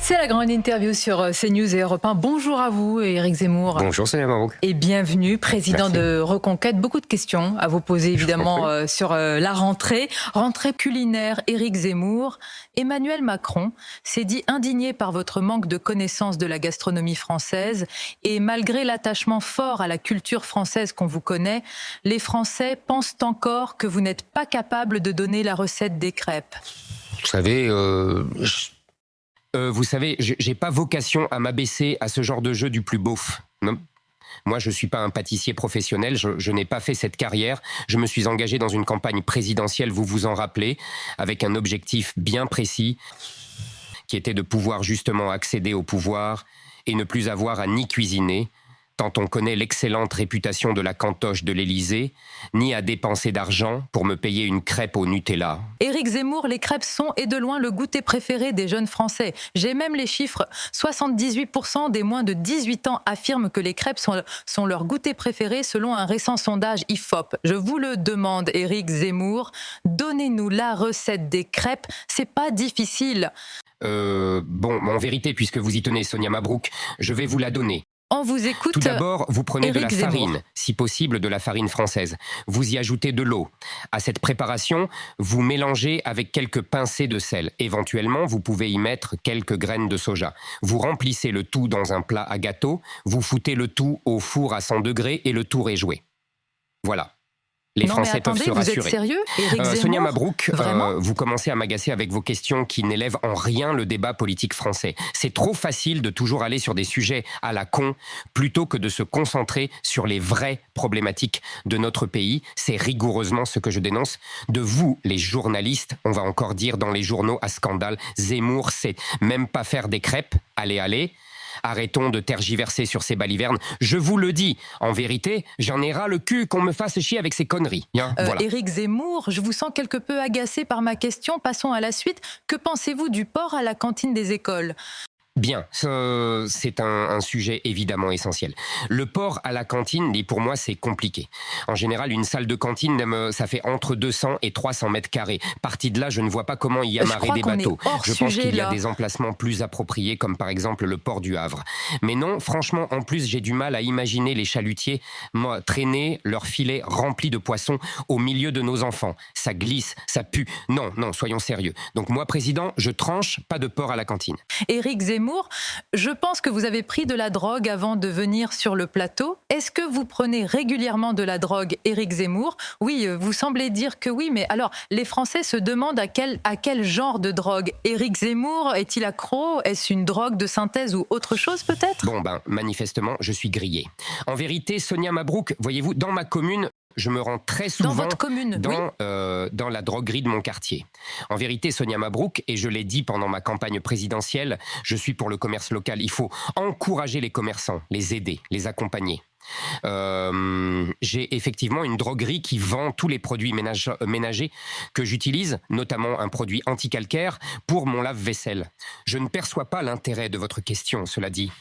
C'est la grande interview sur CNews et Europe 1. Bonjour à vous, Éric Zemmour. Bonjour, Sonia Mabrouk. Et bienvenue, président Merci. de Reconquête. Beaucoup de questions à vous poser, évidemment, sur la rentrée. Rentrée culinaire, Éric Zemmour. Emmanuel Macron s'est dit indigné par votre manque de connaissance de la gastronomie française. Et malgré l'attachement fort à la culture française qu'on vous connaît, les Français pensent encore que vous n'êtes pas capable de donner la recette des crêpes. Vous savez, j'ai pas vocation à m'abaisser à ce genre de jeu du plus beauf. Non. Moi, je suis pas un pâtissier professionnel, je n'ai pas fait cette carrière. Je me suis engagé dans une campagne présidentielle, vous vous en rappelez, avec un objectif bien précis, qui était de pouvoir justement accéder au pouvoir et ne plus avoir à ni cuisiner, tant on connaît l'excellente réputation de la cantoche de l'Élysée, ni à dépenser d'argent pour me payer une crêpe au Nutella. Éric Zemmour, les crêpes sont et de loin le goûter préféré des jeunes Français. J'ai même les chiffres. 78% des moins de 18 ans affirment que les crêpes sont leur goûter préféré selon un récent sondage IFOP. Je vous le demande, Éric Zemmour, donnez-nous la recette des crêpes. C'est pas difficile. En vérité, puisque vous y tenez, Sonia Mabrouk, je vais vous la donner. On vous écoute. Tout d'abord, vous prenez Éric de la Zemmour. farine, si possible de la farine française. Vous y ajoutez de l'eau. À cette préparation, vous mélangez avec quelques pincées de sel. Éventuellement, vous pouvez y mettre quelques graines de soja. Vous remplissez le tout dans un plat à gâteau, vous foutez le tout au four à 100 degrés et le tour est joué. Voilà. Les Français peuvent se rassurer. Vous êtes sérieux, Éric Zemmour? Sonia Mabrouk, Vraiment vous commencez à m'agacer avec vos questions qui n'élèvent en rien le débat politique français. C'est trop facile de toujours aller sur des sujets à la con plutôt que de se concentrer sur les vraies problématiques de notre pays. C'est rigoureusement ce que je dénonce. De vous, les journalistes, on va encore dire dans les journaux à scandale, Zemmour sait même pas faire des crêpes. Allez. Arrêtons de tergiverser sur ces balivernes. Je vous le dis, en vérité, j'en ai ras le cul qu'on me fasse chier avec ces conneries. Voilà. Éric Zemmour, je vous sens quelque peu agacé par ma question. Passons à la suite. Que pensez-vous du porc à la cantine des écoles ? Bien, c'est un sujet évidemment essentiel. Le porc à la cantine, pour moi, c'est compliqué. En général, une salle de cantine, ça fait entre 200 et 300 mètres carrés. Parti de là, je ne vois pas comment y amarrer des bateaux. Je pense qu'il y a des emplacements plus appropriés, comme par exemple le port du Havre. Mais non, franchement, en plus, j'ai du mal à imaginer les chalutiers traîner leurs filets remplis de poissons au milieu de nos enfants. Ça glisse, ça pue. Non, soyons sérieux. Donc moi, président, je tranche, pas de porc à la cantine. Éric Zemmour, je pense que vous avez pris de la drogue avant de venir sur le plateau. Est-ce que vous prenez régulièrement de la drogue, Éric Zemmour? Oui, vous semblez dire que oui, mais alors, les Français se demandent à quel genre de drogue. Éric Zemmour est-il accro? Est-ce une drogue de synthèse ou autre chose peut-être? Manifestement, je suis grillé. En vérité, Sonia Mabrouk, voyez-vous, dans ma commune, je me rends très souvent dans votre commune, dans la droguerie de mon quartier. En vérité, Sonia Mabrouk, et je l'ai dit pendant ma campagne présidentielle, je suis pour le commerce local. Il faut encourager les commerçants, les aider, les accompagner. J'ai effectivement une droguerie qui vend tous les produits ménagers que j'utilise, notamment un produit anti-calcaire pour mon lave-vaisselle. Je ne perçois pas l'intérêt de votre question, cela dit.